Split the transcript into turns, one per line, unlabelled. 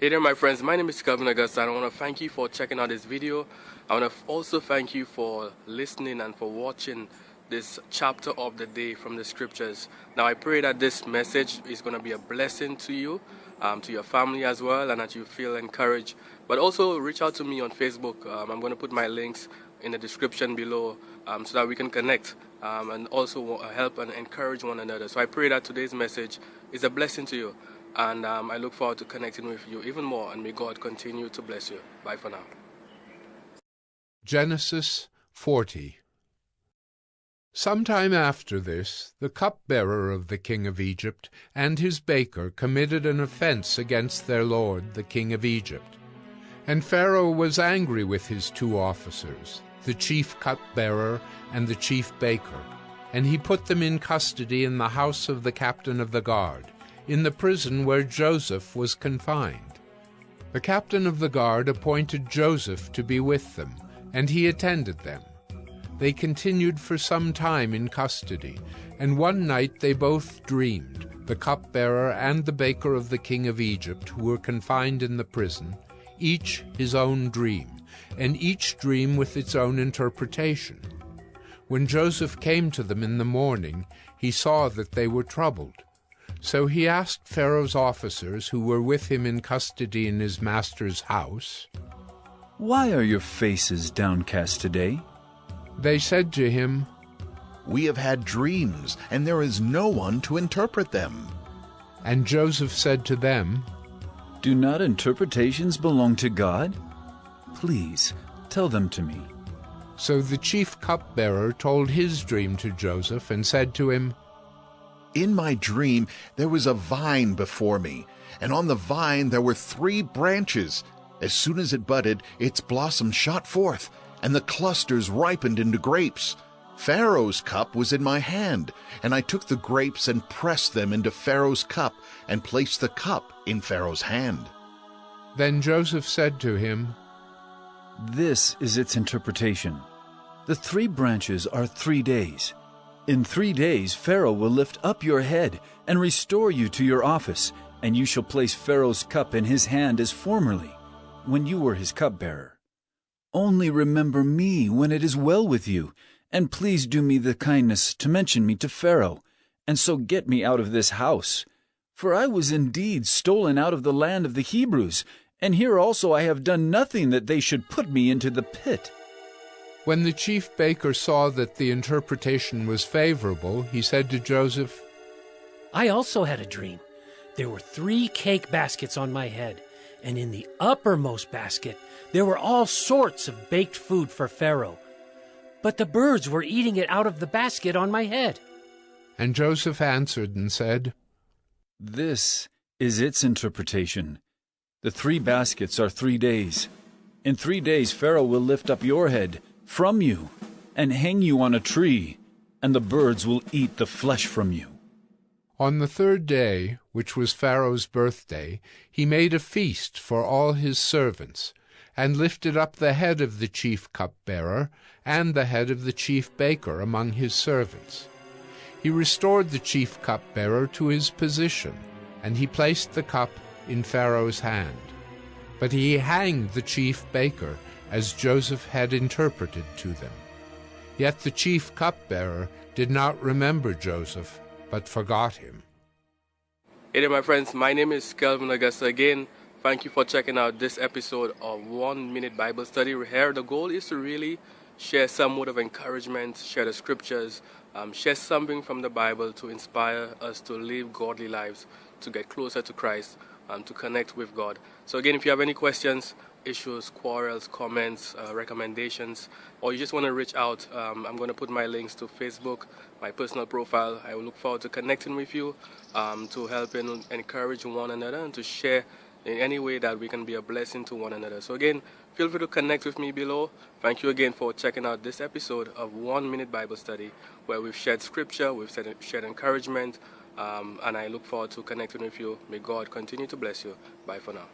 Hey there my friends, my name is Kelvin Augusta and I want to thank you for checking out this video. I want to also thank you for listening and for watching this chapter of the day from the scriptures. Now I pray that this message is going to be a blessing to you, to your family as well, and that you feel encouraged. But also reach out to me on Facebook. I'm going to put my links in the description below so that we can connect and also help and encourage one another. So I pray that today's message is a blessing to you. And I look forward to connecting with you even more, and may God continue to bless you. Bye for now.
Genesis 40. Sometime after this, the cupbearer of the king of Egypt and his baker committed an offense against their lord, the king of Egypt. And Pharaoh was angry with his two officers, the chief cupbearer and the chief baker, and he put them in custody in the house of the captain of the guard, in the prison where Joseph was confined. The captain of the guard appointed Joseph to be with them, and he attended them. They continued for some time in custody, and one night they both dreamed, the cupbearer and the baker of the king of Egypt, who were confined in the prison, each his own dream, and each dream with its own interpretation. When Joseph came to them in the morning, he saw that they were troubled. So he asked Pharaoh's officers, who were with him in custody in his master's house,
"Why are your faces downcast today?"
They said to him,
"We have had dreams, and there is no one to interpret them."
And Joseph said to them,
"Do not interpretations belong to God? Please, tell them to me."
So the chief cupbearer told his dream to Joseph and said to him,
"In my dream there was a vine before me, and on the vine there were 3 branches. As soon as it budded, its blossoms shot forth, and the clusters ripened into grapes. Pharaoh's cup was in my hand, and I took the grapes and pressed them into Pharaoh's cup, and placed the cup in Pharaoh's hand."
Then Joseph said to him,
"This is its interpretation. The 3 branches are 3 days. In 3 days Pharaoh will lift up your head and restore you to your office, and you shall place Pharaoh's cup in his hand as formerly, when you were his cupbearer. Only remember me when it is well with you, and please do me the kindness to mention me to Pharaoh, and so get me out of this house. For I was indeed stolen out of the land of the Hebrews, and here also I have done nothing that they should put me into the pit."
When the chief baker saw that the interpretation was favorable, he said to Joseph,
"I also had a dream. There were 3 cake baskets on my head, and in the uppermost basket there were all sorts of baked food for Pharaoh. But the birds were eating it out of the basket on my head."
And Joseph answered and said,
"This is its interpretation. The 3 baskets are 3 days. In 3 days Pharaoh will lift up your head from you and hang you on a tree, and the birds will eat the flesh from you."
On the 3rd day, which was Pharaoh's birthday, he made a feast for all his servants, and lifted up the head of the chief cupbearer and the head of the chief baker among his servants. He restored the chief cupbearer to his position, and he placed the cup in Pharaoh's hand. But he hanged the chief baker, as Joseph had interpreted to them. Yet the chief cupbearer did not remember Joseph, but forgot him.
Hey there my friends, my name is Kelvin Augusta again. Thank you for checking out this episode of 1 Minute Bible Study. Here the goal is to really share some word of encouragement, share the scriptures, share something from the Bible to inspire us to live godly lives, to get closer to Christ, to connect with God. So again, if you have any questions, issues, quarrels, comments, recommendations, or you just want to reach out, I'm going to put my links to Facebook, my personal profile. I will look forward to connecting with you, to help and encourage one another, and to share in any way that we can be a blessing to one another. So again, feel free to connect with me below. Thank you again for checking out this episode of 1 Minute Bible Study, where we've shared scripture, we've shared encouragement, and I look forward to connecting with you. May God continue to bless you. Bye for now.